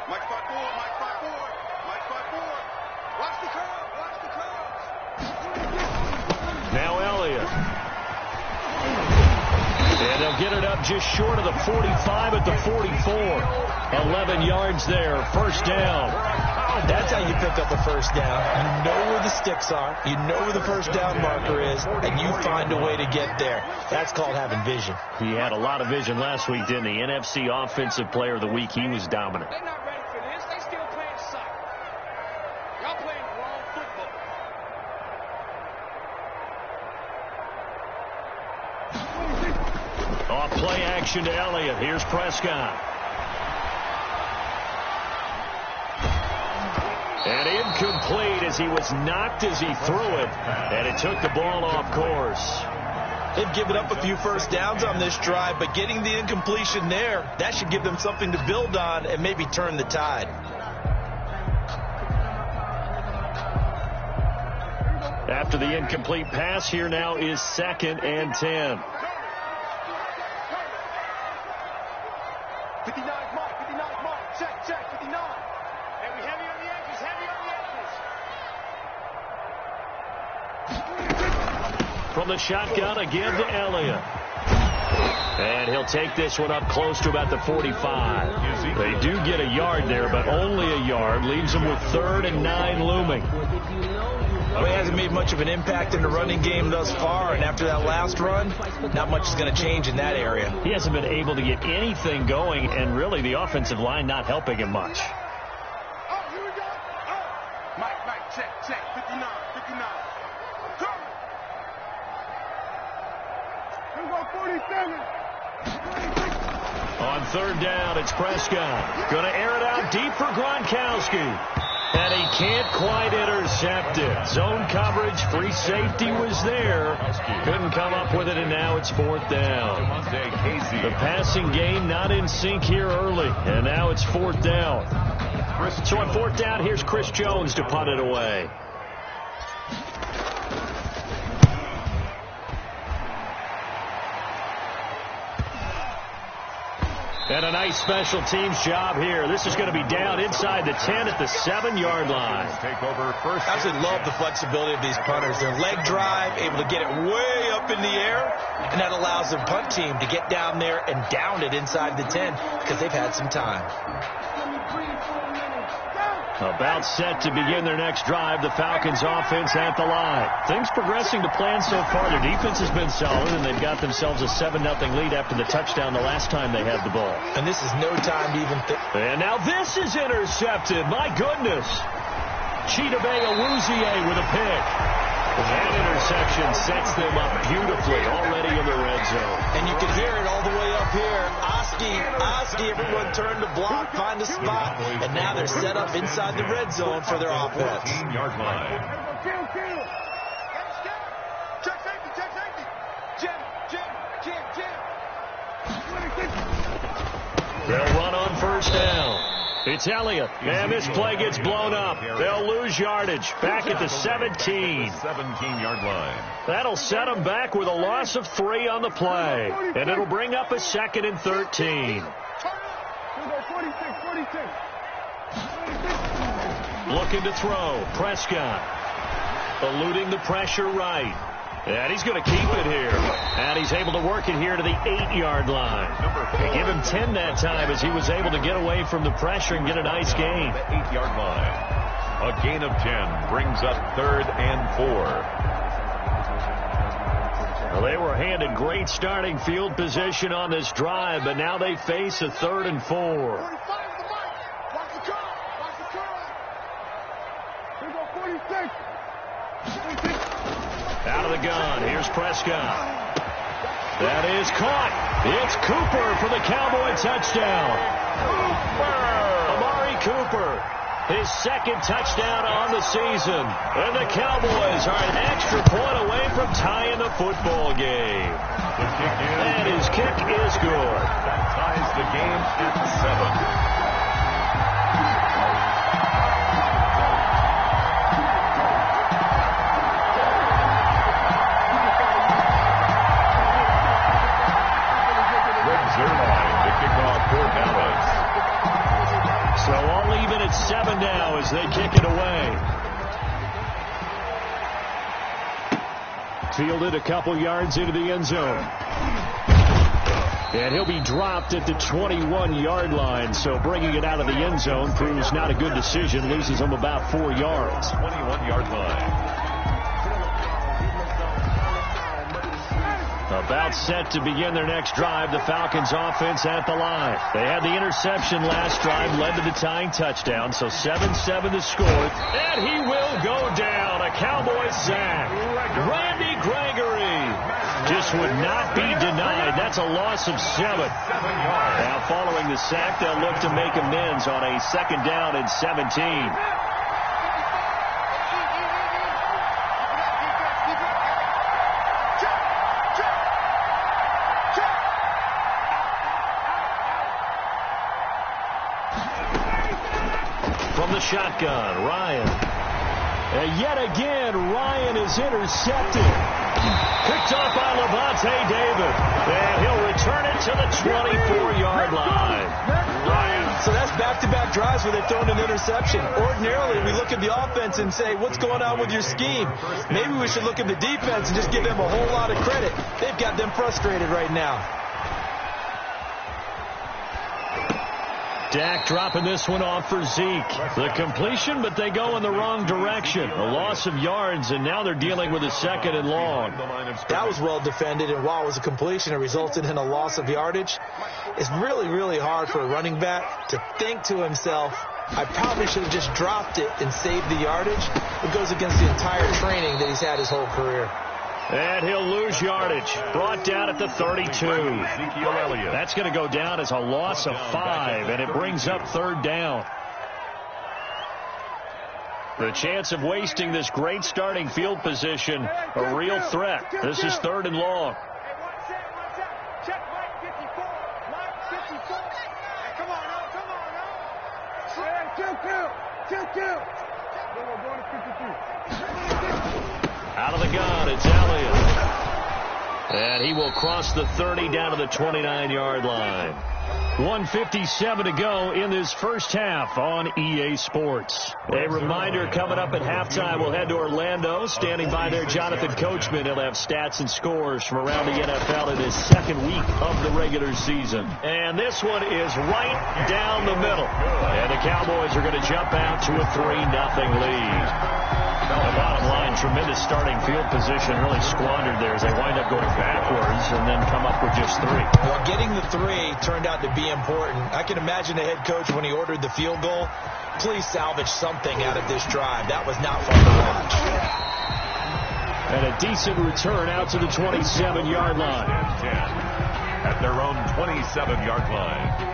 Mike fight forward, Mike fight forward, Mike fight forward. Watch the curve, watch the curve. Now Elliott. And they'll get it up just short of the 45 at the 44. 11 yards there, first down. That's how you pick up a first down. You know where the sticks are. You know where the first down marker is, and you find a way to get there. That's called having vision. He had a lot of vision last week, didn't he? NFC Offensive Player of the Week. He was dominant. They're not ready for this. They still playing soccer. Y'all playing wrong football. Off play action to Elliott. Here's Prescott. And incomplete as he was knocked as he threw it. And it took the ball off course. They've given up a few first downs on this drive, but getting the incompletion there, that should give them something to build on and maybe turn the tide. After the incomplete pass, here now is 2nd and 10. 59 mark, 59 mark. Check, 59. And we heavy on the edges, heavy on the edges. From the shotgun again to Elliott. And he'll take this one up close to about the 45. They do get a yard there, but only a yard. Leaves them with 3rd and 9 looming. Well, he hasn't made much of an impact in the running game thus far, and after that last run, not much is going to change in that area. He hasn't been able to get anything going, and really the offensive line not helping him much. Oh, here we go. Oh. Mike, check, 59. Come. Here we go, 47. On 3rd down, it's Prescott. Going to air it out deep for Gronkowski. And he can't quite intercept it. Zone coverage, free safety was there. Couldn't come up with it, and now it's 4th down. The passing game not in sync here early, and now it's 4th down. So on 4th down, here's Chris Jones to punt it away. And a nice special teams job here. This is going to be down inside the 10 at the 7-yard line. I absolutely love the flexibility of these punters. Their leg drive, able to get it way up in the air, and that allows their punt team to get down there and down it inside the 10 because they've had some time. About set to begin their next drive, the Falcons offense at the line. Things progressing to plan so far. Their defense has been solid, and they've got themselves a 7-0 lead after the touchdown the last time they had the ball. And this is no time to even think. And now this is intercepted. My goodness. Chidobe Awuzie with a pick. That interception sets them up beautifully already in the red zone. And you can hear it all the way up here. Oski, everyone turned to block, find a spot, and now they're set up inside the red zone for their offense. 14-yard line. Check safety. Jim. They'll run on 1st down. It's Elliott, and this play gets blown up. They'll lose yardage. Back at the 17. 17-yard line. That'll set them back with a loss of 3 on the play. And it'll bring up a 2nd and 13. Looking to throw. Prescott. Eluding the pressure right. And he's going to keep it here. And he's able to work it here to the 8-yard line. They give him 10 that time as he was able to get away from the pressure and get a nice gain. The 8-yard line. A gain of 10 brings up 3rd and 4. Well, they were handed great starting field position on this drive, but now they face a 3rd and 4. Out of the gun. Here's Prescott. That is caught. It's Cooper for the Cowboy touchdown. Amari Cooper. His 2nd touchdown on the season. And the Cowboys are an extra point away from tying the football game. And his kick is good. That ties the game at 7. So all even at 7 now as they kick it away. Fielded a couple yards into the end zone. And he'll be dropped at the 21-yard line. So bringing it out of the end zone proves not a good decision. Loses him about 4 yards. 21-yard line. About set to begin their next drive, the Falcons offense at the line. They had the interception last drive, led to the tying touchdown, so 7-7 to score. And he will go down. A Cowboy sack. Randy Gregory just would not be denied. That's a loss of 7. Now following the sack, they'll look to make amends on a 2nd down and 17. Shotgun, Ryan. And yet again, Ryan is intercepted. Picked off by Levante David. And he'll return it to the 24-yard line. Ryan. So that's back-to-back drives where they've thrown an interception. Ordinarily, we look at the offense and say, what's going on with your scheme? Maybe we should look at the defense and just give them a whole lot of credit. They've got them frustrated right now. Dak dropping this one off for Zeke. The completion, but they go in the wrong direction. A loss of yards, and now they're dealing with a 2nd and long. That was well defended, and while it was a completion, it resulted in a loss of yardage. It's really, really hard for a running back to think to himself, I probably should have just dropped it and saved the yardage. It goes against the entire training that he's had his whole career. And he'll lose yardage. Brought down at the 32. That's going to go down as a loss of 5, and it brings up 3rd down. The chance of wasting this great starting field position, a real threat. This is 3rd and long. Check Mike 54. Mike 54. Come on now. 2-2. We're going to 53. Out of the gun, it's Elliott. And he will cross the 30 down to the 29-yard line. 1:57 to go in this first half on EA Sports. A reminder, coming up at halftime, we'll head to Orlando. Standing by there, Jonathan Coachman. He'll have stats and scores from around the NFL in his 2nd week of the regular season. And this one is right down the middle. And the Cowboys are going to jump out to a 3-0 lead. The bottom line, tremendous starting field position, really squandered there as they wind up going backwards and then come up with just 3. Well, getting the 3 turned out to be important. I can imagine the head coach when he ordered the field goal. Please salvage something out of this drive. That was not fun to watch. And a decent return out to the 27-yard line. At their own 27-yard line.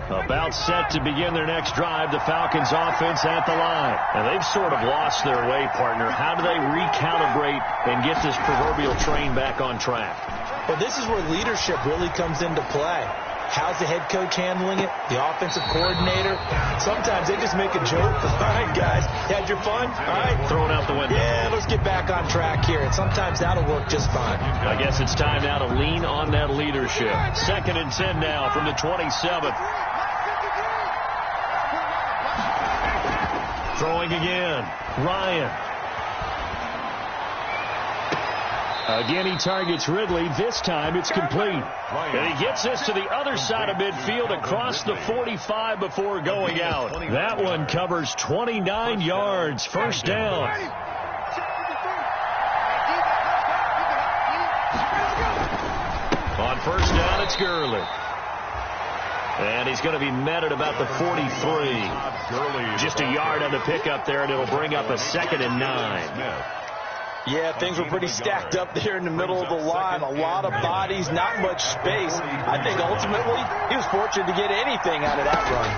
About set to begin their next drive, the Falcons offense at the line. And they've sort of lost their way, partner. How do they recalibrate and get this proverbial train back on track? Well, this is where leadership really comes into play. How's the head coach handling it? The offensive coordinator? Sometimes they just make a joke. All right, guys, you had your fun? All right. Throw it out the window. Yeah, let's get back on track here. And sometimes that'll work just fine. I guess it's time now to lean on that leadership. 2nd and 10 now from the 27th. Throwing again. Ryan. Again, he targets Ridley. This time it's complete. And he gets this to the other side of midfield across the 45 before going out. That one covers 29 yards. 1st down. On 1st down, it's Gurley. And he's going to be met at about the 43. Just a yard on the pickup there, and it'll bring up a 2nd and 9. Yeah, things were pretty stacked up there in the middle of the line. A lot of bodies, not much space. I think ultimately he was fortunate to get anything out of that run.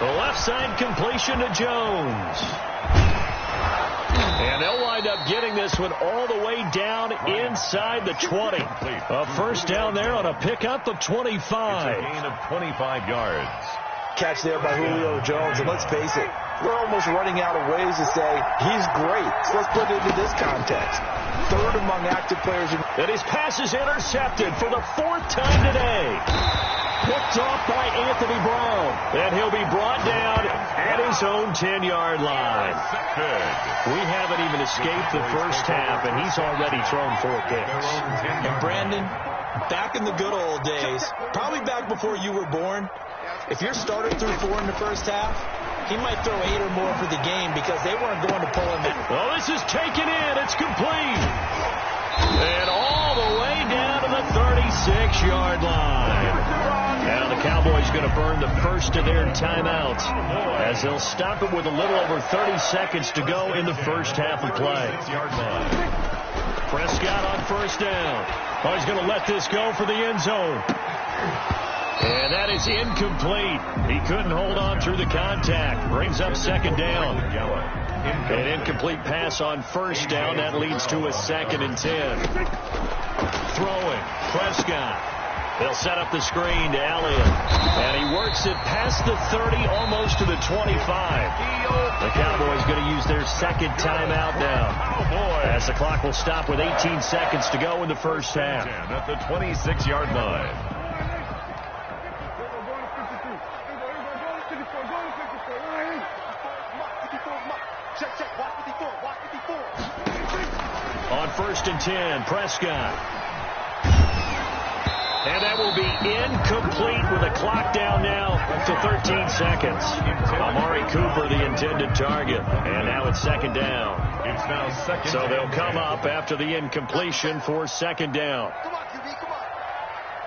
The left side completion to Jones. And they'll wind up getting this one all the way down inside the 20. A 1st down there on a pickup of 25. It's a gain of 25 yards. Catch there by Julio Jones. And let's face it, we're almost running out of ways to say he's great. So let's put it into this context. third among active players. And his pass is intercepted for the 4th time today. Picked off by Anthony Brown. And he'll be brought down at his own 10-yard line. We haven't even escaped the first half, and he's already thrown 4 picks. And Brandon, back in the good old days, probably back before you were born, if your starter threw 4 in the first half, he might throw 8 or more for the game because they weren't going to pull him out. Oh, this is taken in. It's complete. And all the way down to the 36-yard line. Now the Cowboys going to burn the first of their timeouts as they'll stop it with a little over 30 seconds to go in the first half of play. Prescott on first down. Oh, he's going to let this go for the end zone. And that is incomplete. He couldn't hold on through the contact. Brings up second down. An incomplete pass on first down. That leads to a 2nd and 10. Throwing. Prescott. They'll set up the screen to Elliott. And he works it past the 30, almost to the 25. The Cowboys going to use their second timeout now. As the clock will stop with 18 seconds to go in the first half. At the 26-yard line. On 1st and 10, Prescott. And that will be incomplete with the clock down now to 13 seconds. Amari Cooper, the intended target. And now it's second down. It's now second. So they'll come up after the incompletion for second down. Come on, QB, come on.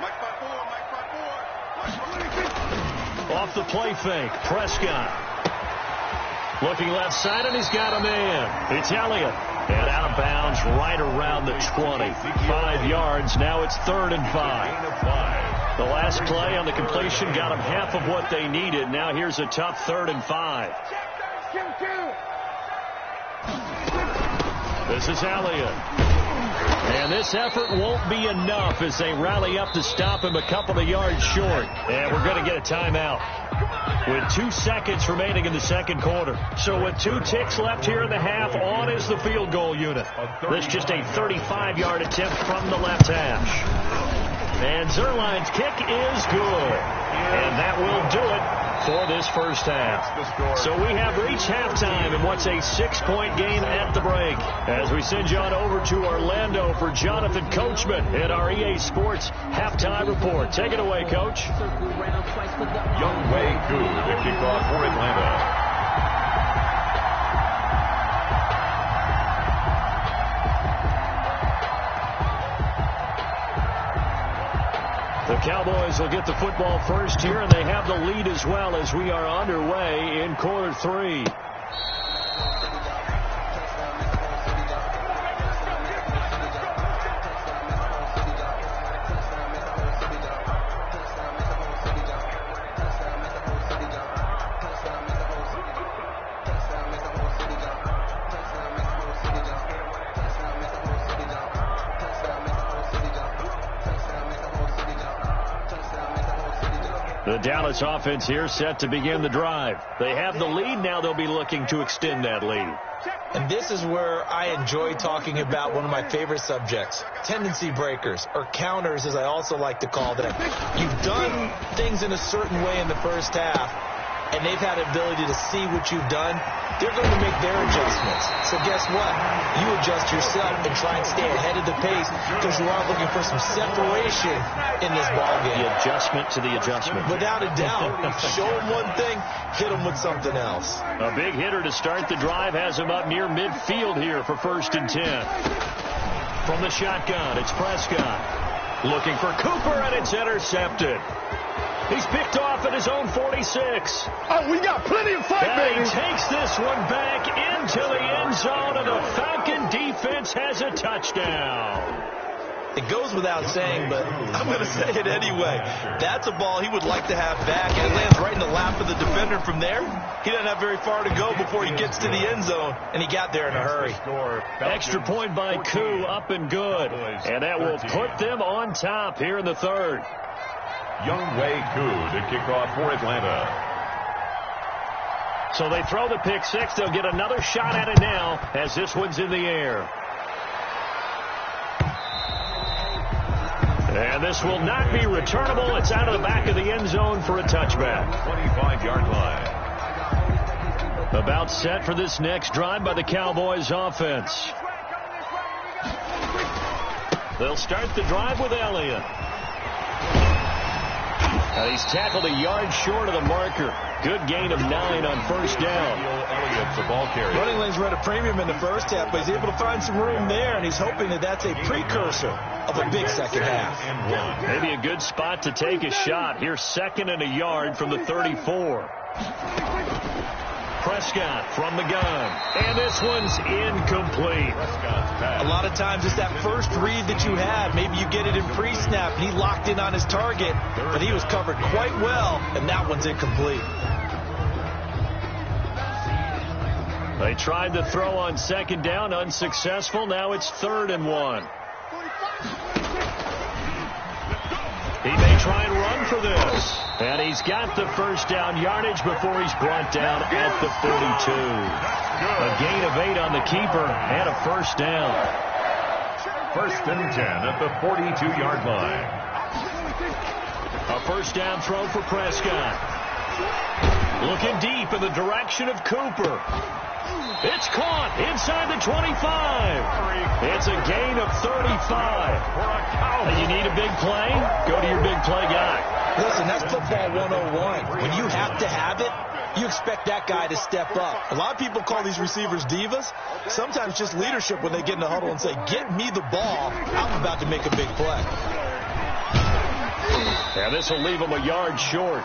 Mike 5-4, Mike 5-4. Off the play fake, Prescott. Looking left side, and he's got a man. It's Elliott. And out of bounds right around the 20. 5 yards. Now it's 3rd and 5. The last play on the completion got them half of what they needed. Now here's a tough 3rd and 5. This is Elliott. And this effort won't be enough as they rally up to stop him a couple of yards short. And we're going to get a timeout with 2 seconds remaining in the second quarter. So with 2 ticks left here in the half, on is the field goal unit. This just a 35-yard attempt from the left hash. And Zuerlein's kick is good. And that will do it for this first half. So we have reached halftime in what's a 6-point game at the break. As we send you on over to Orlando for Jonathan Coachman at our EA Sports Halftime Report. Take it away, Coach. Younghoe Koo, the kickoff for Atlanta. The Cowboys will get the football first here, and they have the lead as well as we are underway in quarter 3. The Dallas offense here set to begin the drive. They have the lead. Now they'll be looking to extend that lead. And this is where I enjoy talking about one of my favorite subjects, tendency breakers, or counters as I also like to call them. You've done things in a certain way in the first half, and they've had the ability to see what you've done. They're going to make their adjustments. So guess what? You adjust yourself and try and stay ahead of the pace because you are looking for some separation in this ballgame. The adjustment to the adjustment. Without a doubt. Show them one thing, hit them with something else. A big hitter to start the drive has him up near midfield here for 1st and 10. From the shotgun, it's Prescott. Looking for Cooper, and it's intercepted. He's picked off at his own 46. Oh, we got plenty of fight, baby. He takes this one back into the end zone, and the Falcon defense has a touchdown. It goes without saying, but I'm going to say it anyway. That's a ball he would like to have back. It lands right in the lap of the defender from there. He doesn't have very far to go before he gets to the end zone, and he got there in a hurry. Extra point by Koo, up and good. And that will put them on top here in the 3rd. Younghoe Koo to kick off for Atlanta. So they throw the pick 6. They'll get another shot at it now as this one's in the air. And this will not be returnable. It's out of the back of the end zone for a touchback. 25-yard line. About set for this next drive by the Cowboys offense. They'll start the drive with Elliott. And he's tackled a yard short of the marker. Good gain of 9 on first down. Elliott's the ball carrier. Running lanes were at a premium in the first half, but he's able to find some room there, and he's hoping that that's a precursor of a big second half. Maybe a good spot to take a shot. Here's 2nd and a yard from the 34. Prescott from the gun. And this one's incomplete. A lot of times it's that first read that you have. Maybe you get it in pre-snap, and he locked in on his target, but he was covered quite well, and that one's incomplete. They tried to throw on 2nd down, unsuccessful. Now it's 3rd and 1. He may try and run for this. And he's got the first down yardage before he's brought down at the 42. A gain of 8 on the keeper and a first down. 1st and 10 at the 42-yard line. A first down throw for Prescott. Looking deep in the direction of Cooper. It's caught inside the 25. It's a gain of 35. And you need a big play? Go to your big play guy. Listen, that's football 101. When you have to have it, you expect that guy to step up. A lot of people call these receivers divas. Sometimes just leadership when they get in the huddle and say, get me the ball. I'm about to make a big play. And this will leave him a yard short.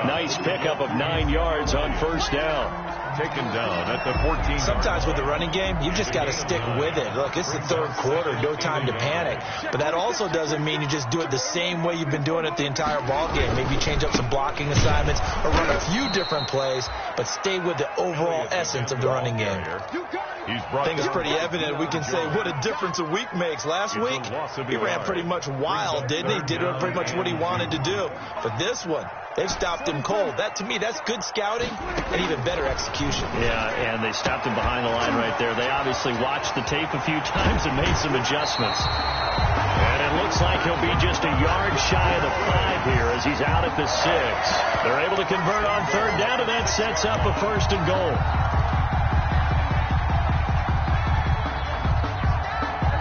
Nice pickup of 9 yards on first down. Taken down at the 14. Sometimes with the running game, you just got to stick with it. Look, it's the 3rd quarter, no time to panic. But that also doesn't mean you just do it the same way you've been doing it the entire ball game. Maybe change up some blocking assignments or run a few different plays, but stay with the overall essence of the running game. I think it's pretty evident. We can say what a difference a week makes. Last week, he ran pretty much wild, didn't he? Did pretty much what he wanted to do. But this one, they've stopped him cold. That, to me, that's good scouting and even better execution. Yeah, and they stopped him behind the line right there. They obviously watched the tape a few times and made some adjustments. And it looks like he'll be just a yard shy of the 5 here as he's out at the 6. They're able to convert on 3rd down, and that sets up a 1st and goal.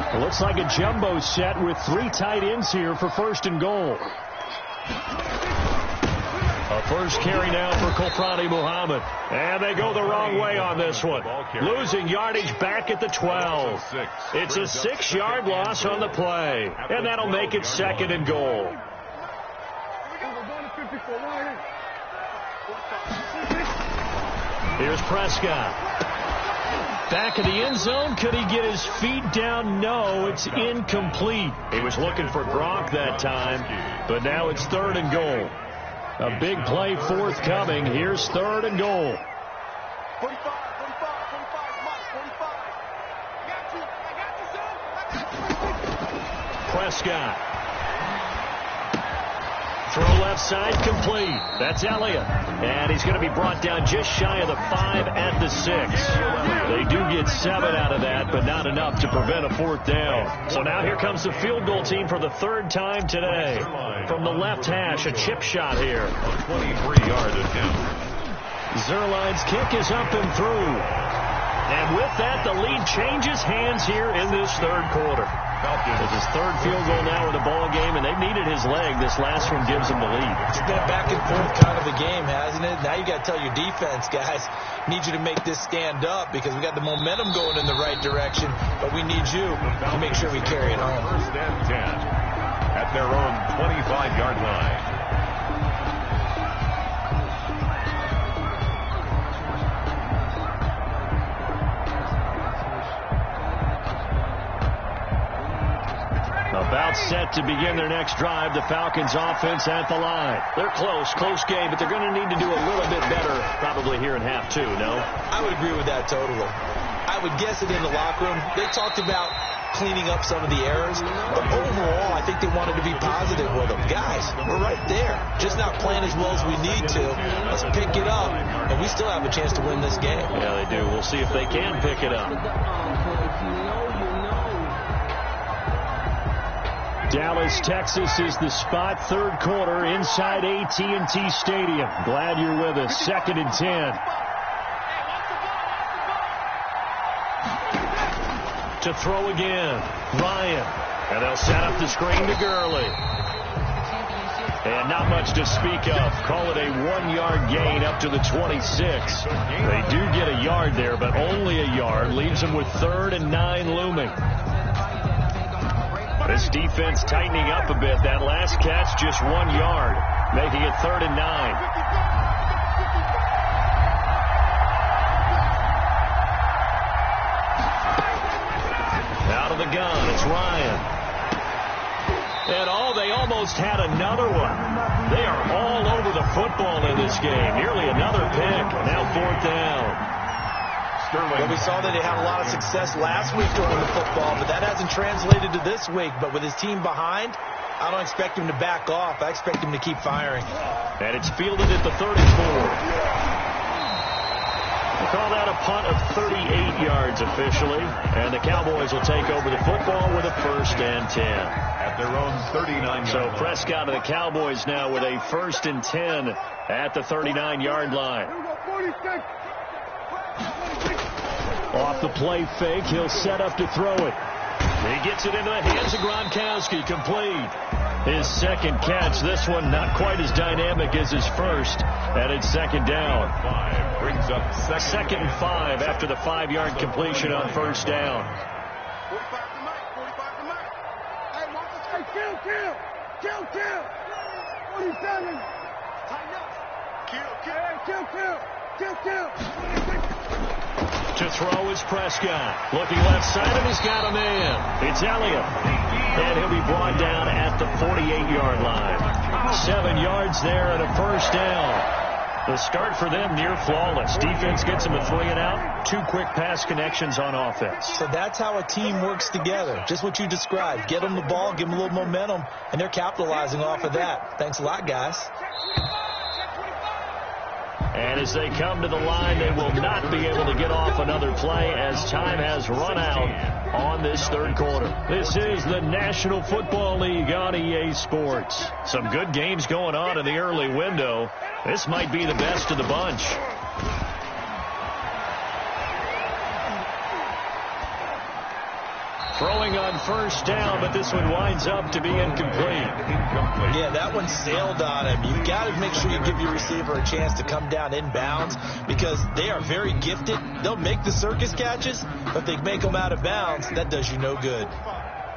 It looks like a jumbo set with 3 tight ends here for 1st and goal. A first carry now for Kofrani Muhammad. And they go the wrong way on this one. Losing yardage back at the 12. It's a 6-yard loss on the play. And that'll make it 2nd and goal. Here's Prescott. Back in the end zone. Could he get his feet down? No, it's incomplete. He was looking for Gronk that time. But now it's 3rd and goal. A big play forthcoming. Here's 3rd and goal. 45. Prescott. Throw left side complete. That's Elliott. And he's going to be brought down just shy of the 5 at the 6. They do get 7 out of that, but not enough to prevent a 4th down. So now here comes the field goal team for the 3rd time today. From the left hash, a chip shot here. 23-yard attempt. Zuerlein's kick is up and through. And with that, the lead changes hands here in this 3rd quarter. It's his 3rd field goal now in the ball game, and they've needed his leg. This last one gives them the lead. It's been a back and forth kind of a game, hasn't it? Now you got to tell your defense, guys, need you to make this stand up because we got the momentum going in the right direction, but we need you to make sure we carry it home. 1st and 10 at their own 25-yard line. About set to begin their next drive. The Falcons offense at the line. They're close game, but they're going to need to do a little bit better probably here in half 2, no? I would agree with that totally. I would guess it in the locker room. They talked about cleaning up some of the errors, but overall, I think they wanted to be positive with them. Guys, we're right there. Just not playing as well as we need to. Let's pick it up, and we still have a chance to win this game. Yeah, they do. We'll see if they can pick it up. Dallas, Texas is the spot. Third quarter inside AT&T Stadium. Glad you're with us. 2nd and 10. To throw again. Ryan. And they'll set up the screen to Gurley. And not much to speak of. Call it a 1-yard gain up to the 26. They do get a yard there, but only a yard. Leaves them with 3rd and 9 looming. This defense tightening up a bit. That last catch just 1 yard, making it 3rd and 9. Out of the gun, it's Ryan. And they almost had another one. They are all over the football in this game. Nearly another pick. Now 4th down. Well, we saw that he had a lot of success last week throwing the football, but that hasn't translated to this week. But with his team behind, I don't expect him to back off. I expect him to keep firing. And it's fielded at the 34. We'll call that a punt of 38 yards officially. And the Cowboys will take over the football with a 1st and 10. At their own 39-yard So line. Prescott and the Cowboys now with a 1st and 10 at the 39-yard line. Off the play fake, he'll set up to throw it. He gets it into the hands of Gronkowski, complete. His 2nd catch, this one not quite as dynamic as his first, and it's 2nd down. 5 brings up 2nd and 5 after the 5-yard completion on 1st down. 45 to Mike. 45 to Mike. Hey, Marcus, hey, kill. 47. Tighten up. Kill. To throw is Prescott. Looking left side, and he's got a man. It's Elliott. And he'll be brought down at the 48-yard line. 7 yards there and a 1st down. The start for them near flawless. Defense gets them a 3 and out. 2 quick pass connections on offense. So that's how a team works together. Just what you described. Get them the ball, give them a little momentum, and they're capitalizing off of that. Thanks a lot, guys. And as they come to the line, they will not be able to get off another play as time has run out on this 3rd quarter. This is the National Football League on EA Sports. Some good games going on in the early window. This might be the best of the bunch. Throwing on 1st down, but this one winds up to be incomplete. Yeah, that one sailed on him. You've got to make sure you give your receiver a chance to come down inbounds because they are very gifted. They'll make the circus catches, but if they make them out of bounds, that does you no good.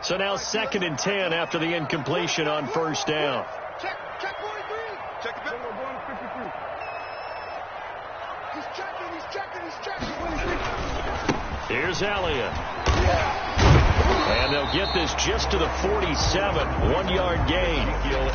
So now 2nd and 10 after the incompletion on 1st down. Check 43. Check the back. He's checking. Here's Elliott. And they'll get this just to the 47. 1-yard gain.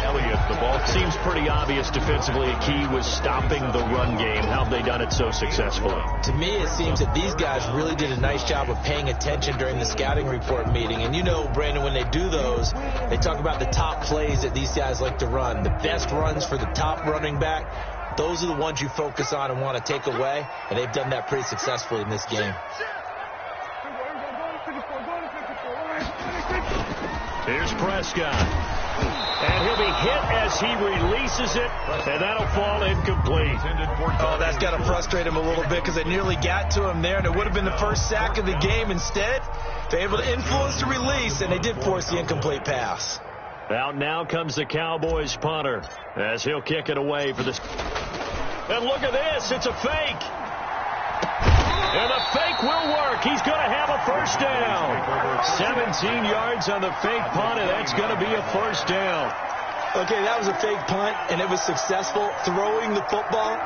Elliott, the ball Seems pretty obvious defensively. A key was stopping the run game. How have they done it so successfully? To me, it seems that these guys really did a nice job of paying attention during the scouting report meeting. And you know, Brandon, when they do those, they talk about the top plays that these guys like to run. The best runs for the top running back. Those are the ones you focus on and want to take away. And they've done that pretty successfully in this game. Here's Prescott. And he'll be hit as he releases it, and that'll fall incomplete. Oh, that's got to frustrate him a little bit because they nearly got to him there, and it would have been the first sack of the game. Instead, they're able to influence the release, and they did force the incomplete pass. Out now comes the Cowboys punter as he'll kick it away for this. And look at this. It's a fake. And the fake will work. He's going to have a 1st down. 17 yards on the fake punt, and that's going to be a 1st down. Okay, that was a fake punt, and it was successful throwing the football.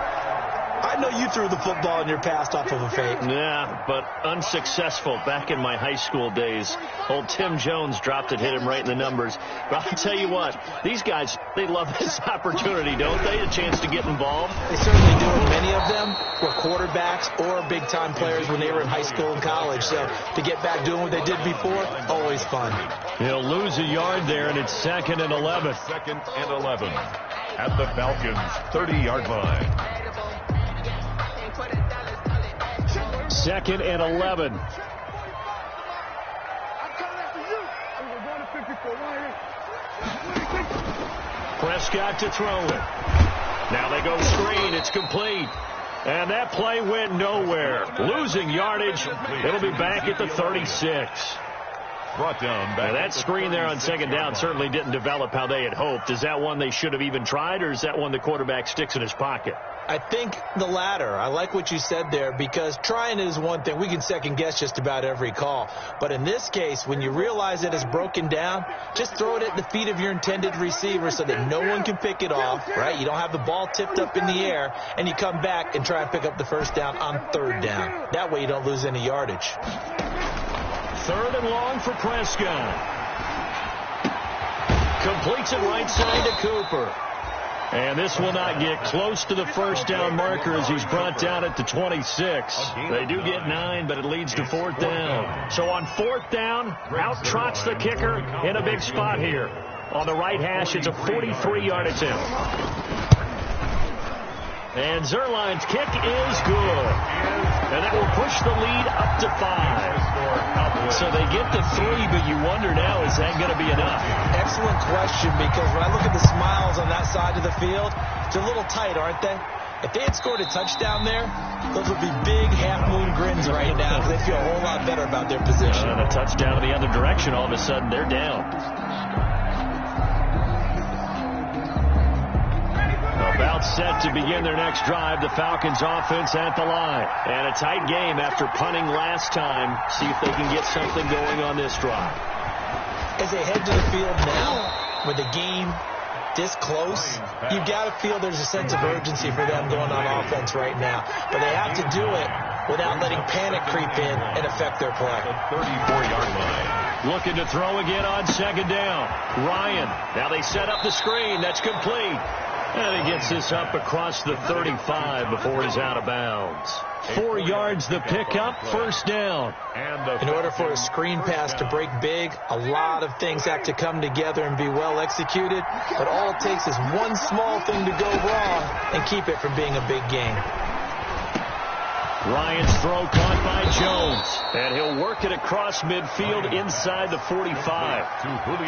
I know you threw the football in your past off of a fake. Yeah, but unsuccessful back in my high school days. Old Tim Jones dropped it, hit him right in the numbers. But I'll tell you what, these guys, they love this opportunity, don't they? A chance to get involved. They certainly do, and many of them were quarterbacks or big-time players when they were in high school and college. So to get back doing what they did before, always fun. He'll lose a yard there, and it's 2nd and 11. 2nd and 11 at the Falcons' 30-yard line. 2nd and 11. Prescott to throw it. Now they go screen. It's complete. And that play went nowhere. Losing yardage. It'll be back at the 36. Brought down. Now that screen there on second down certainly didn't develop how they had hoped. Is that one they should have even tried, or is that one the quarterback sticks in his pocket? I think the latter. I like what you said there, because trying is one thing. We can second guess just about every call. But in this case, when you realize it is broken down, just throw it at the feet of your intended receiver so that no one can pick it off, right? You don't have the ball tipped up in the air, and you come back and try and pick up the first down on third down. That way you don't lose any yardage. Third and long for Prescott. Completes it right side to Cooper. And this will not get close to the first down marker as he's brought down at the 26. They do get 9, but it leads to fourth down. So on fourth down, out trots the kicker in a big spot here. On the right hash, it's a 43-yard attempt. And Zuerlein's kick is good. And that will push the lead up to 5. So they get to 3, but you wonder now, is that going to be enough? Excellent question, because when I look at the smiles on that side of the field, it's a little tight, aren't they? If they had scored a touchdown there, those would be big half-moon grins right now, because they feel a whole lot better about their position. And a touchdown in the other direction, all of a sudden they're down. About set to begin their next drive. The Falcons offense at the line. And a tight game after punting last time. See if they can get something going on this drive. As they head to the field now, with the game this close, you've got to feel there's a sense of urgency for them going on offense right now. But they have to do it without letting panic creep in and affect their play. 34-yard line. Looking to throw again on second down. Ryan. Now they set up the screen. That's complete. And he gets this up across the 35 before he's out of bounds. 4 yards the pickup, first down. In order for a screen pass to break big, a lot of things have to come together and be well executed. But all it takes is one small thing to go wrong and keep it from being a big game. Ryan's throw caught by Jones. And he'll work it across midfield inside the 45.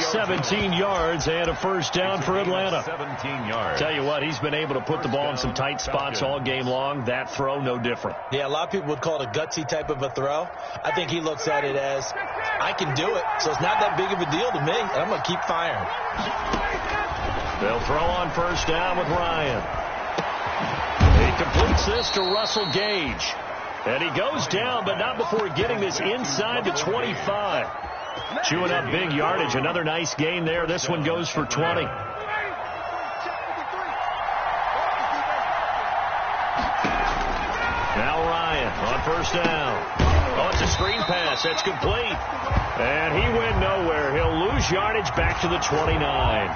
17 yards and a first down for Atlanta. 17 yards. Tell you what, he's been able to put the ball in some tight spots all game long. That throw, no different. Yeah, a lot of people would call it a gutsy type of a throw. I think he looks at it as, I can do it, so it's not that big of a deal to me, and I'm going to keep firing. They'll throw on first down with Ryan. He completes this to Russell Gage. And he goes down, but not before getting this inside the 25. Chewing up big yardage. Another nice gain there. This one goes for 20. Now Ryan on first down. Oh, it's a screen pass. That's complete. And he went nowhere. He'll lose yardage back to the 29.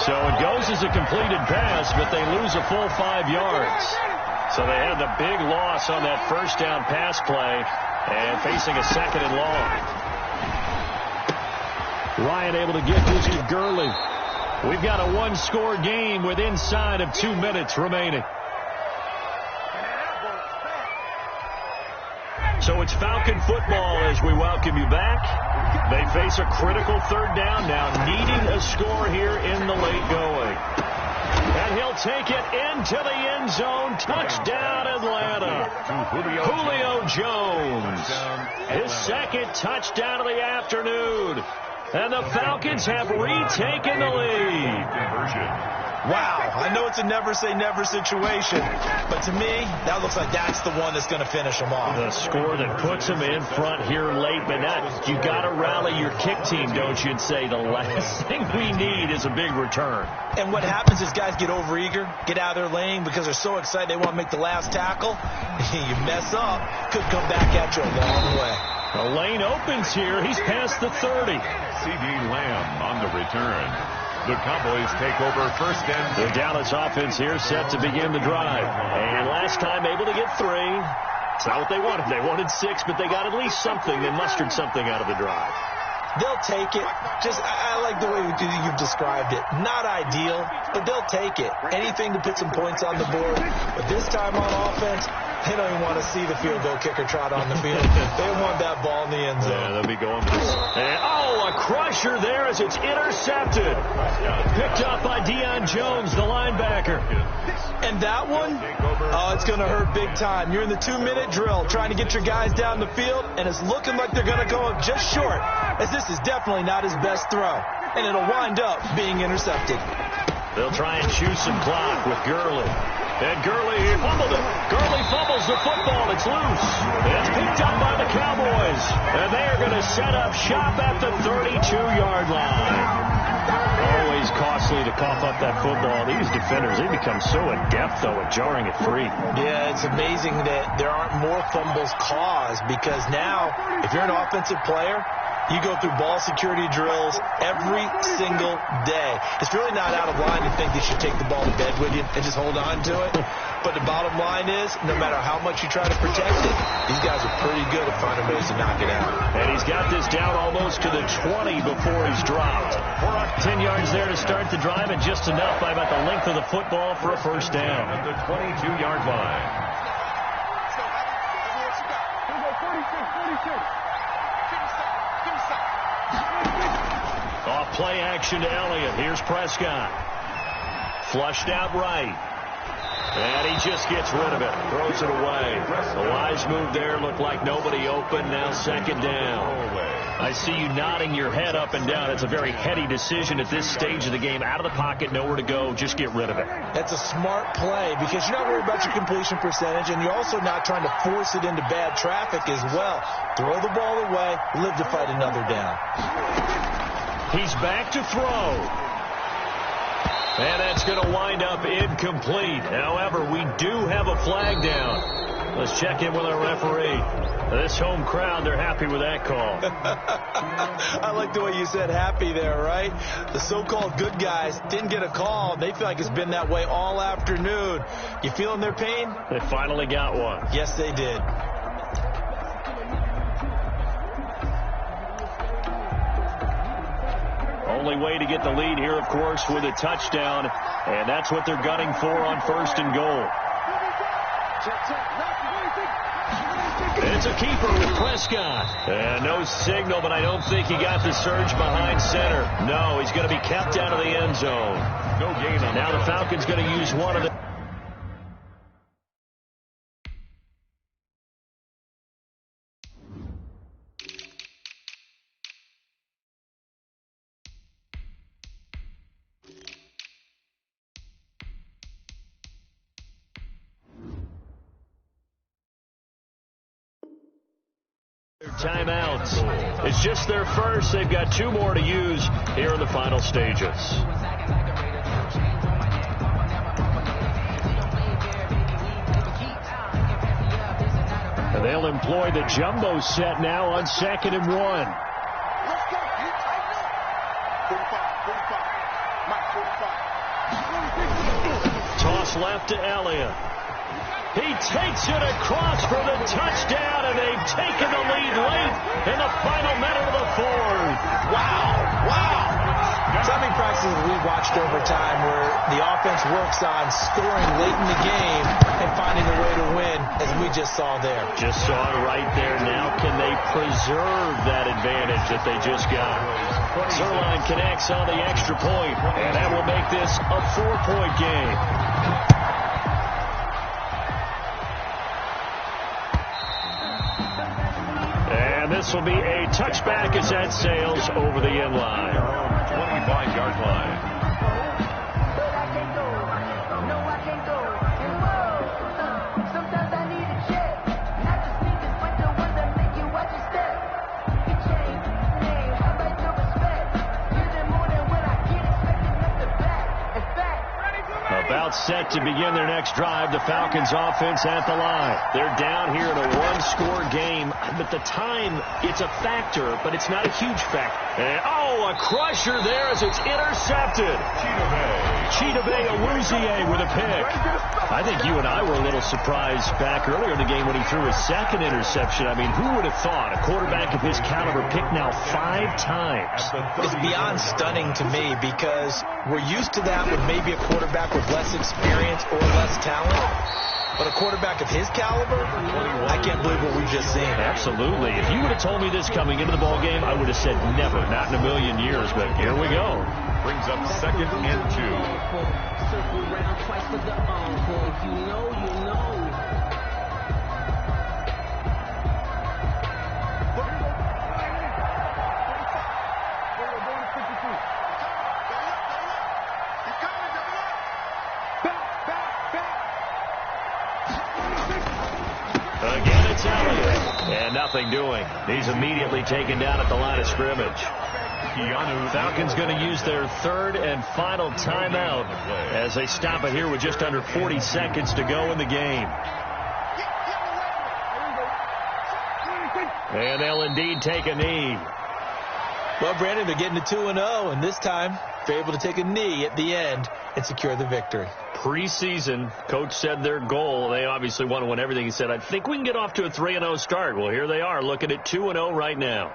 So it goes as a completed pass, but they lose a full 5 yards. So they had the big loss on that first down pass play and facing a second and long. Ryan able to get this to Gurley. We've got a one-score game with inside of 2 minutes remaining. So it's Falcon football as we welcome you back. They face a critical third down now, needing a score here in the late going. And he'll take it into the end zone. Touchdown, Atlanta. Julio Jones. His second touchdown of the afternoon. And the Falcons have retaken the lead. Wow, I know it's a never-say-never situation, but to me, that looks like that's the one that's going to finish them off. The score that puts them in front here late, but not, you got to rally your kick team, don't you, and say the last thing we need is a big return. And what happens is guys get overeager, get out of their lane because they're so excited they want to make the last tackle. You mess up, could come back at you a long way. The lane opens here. He's past the 30. C.D. Lamb on the return. The Cowboys take over first and the Dallas offense here set to begin the drive. And last time able to get 3. It's not what they wanted. They wanted 6, but they got at least something. They mustered something out of the drive. They'll take it. Just, I like the way you've described it. Not ideal, but they'll take it. Anything to put some points on the board. But this time on offense, they don't even want to see the field goal kicker trot on the field. They want that ball in the end zone. Yeah, they'll be going for this. And, oh, a a crusher there as it's intercepted. Picked up by Deion Jones, the linebacker. And that one, oh, it's going to hurt big time. You're in the 2-minute drill trying to get your guys down the field, and it's looking like they're going to go up just short, as this is definitely not his best throw. And it'll wind up being intercepted. They'll try and chew some clock with Gurley. And Gurley fumbled it. Gurley fumbles the football. It's loose. It's picked up by the Cowboys. And they are going to set up shop at the 32-yard line. Always costly to cough up that football. These defenders, they become so adept, though, at jarring it free. Yeah, it's amazing that there aren't more fumbles caused, because now, if you're an offensive player, you go through ball security drills every single day. It's really not out of line to think you should take the ball to bed with you and just hold on to it. But the bottom line is, no matter how much you try to protect it, these guys are pretty good at finding ways to knock it out. And he's got this down almost to the 20 before he's dropped. 10 yards there to start the drive, and just enough by about the length of the football for a first down. At the 22-yard line. 46. Off play action to Elliott. Here's Prescott. Flushed out right. And he just gets rid of it. Throws it away. A wise move there. Looked like nobody open. Now second down. I see you nodding your head up and down. It's a very heady decision at this stage of the game. Out of the pocket, nowhere to go. Just get rid of it. That's a smart play, because you're not worried about your completion percentage, and you're also not trying to force it into bad traffic as well. Throw the ball away. Live to fight another down. He's back to throw. And that's going to wind up incomplete. However, we do have a flag down. Let's check in with our referee. This home crowd, they're happy with that call. I like the way you said happy there, right? The so-called good guys didn't get a call. They feel like it's been that way all afternoon. You feeling their pain? They finally got one. Yes, they did. Only way to get the lead here, of course, with a touchdown. And that's what they're gunning for on first and goal. It's a keeper with Prescott. And no signal, but I don't think he got the surge behind center. No, he's going to be kept out of the end zone. No gain on now the Falcons going to use one of the... timeouts. It's just their first. They've got 2 more to use here in the final stages. And they'll employ the jumbo set now on 2nd and 1. Let's go. 45. Toss left to Elliott. He takes it across for the touchdown, and they've taken the lead late in the final minute of the 4th. Wow. So many practices we've watched over time where the offense works on scoring late in the game and finding a way to win, as we just saw there. Just saw it right there. Now can they preserve that advantage that they just got? Zuerlein connects on the extra point, and that will make this a 4-point game. And this will be a touchback as that sails over the end line. 25-yard line. About set to begin their next drive, the Falcons offense at the line. They're down here in a 1-score game, but the time, it's a factor, but it's not a huge factor. And, a crusher there as it's intercepted. Chidobe Awuzie with a pick. I think you and I were a little surprised back earlier in the game when he threw his 2nd interception. I mean, who would have thought a quarterback of his caliber picked now 5 times? It's beyond stunning to me, because we're used to that with maybe a quarterback with less experience or less talent. But a quarterback of his caliber, I can't believe what we've just seen. Absolutely. If you would have told me this coming into the ball game, I would have said never, not in a million years. But here we go. Brings up 2nd and 2. Circle round twice for the encore. You know. Again, it's Elliott. And nothing doing. He's immediately taken down at the line of scrimmage. Falcons going to use their 3rd and final timeout as they stop it here with just under 40 seconds to go in the game. And they'll indeed take a knee. Well, Brandon, they're getting to 2-0, and this time they're able to take a knee at the end and secure the victory. Preseason, coach said their goal, they obviously want to win everything. He said, I think we can get off to a 3-0 start. Well, here they are looking at 2-0 right now.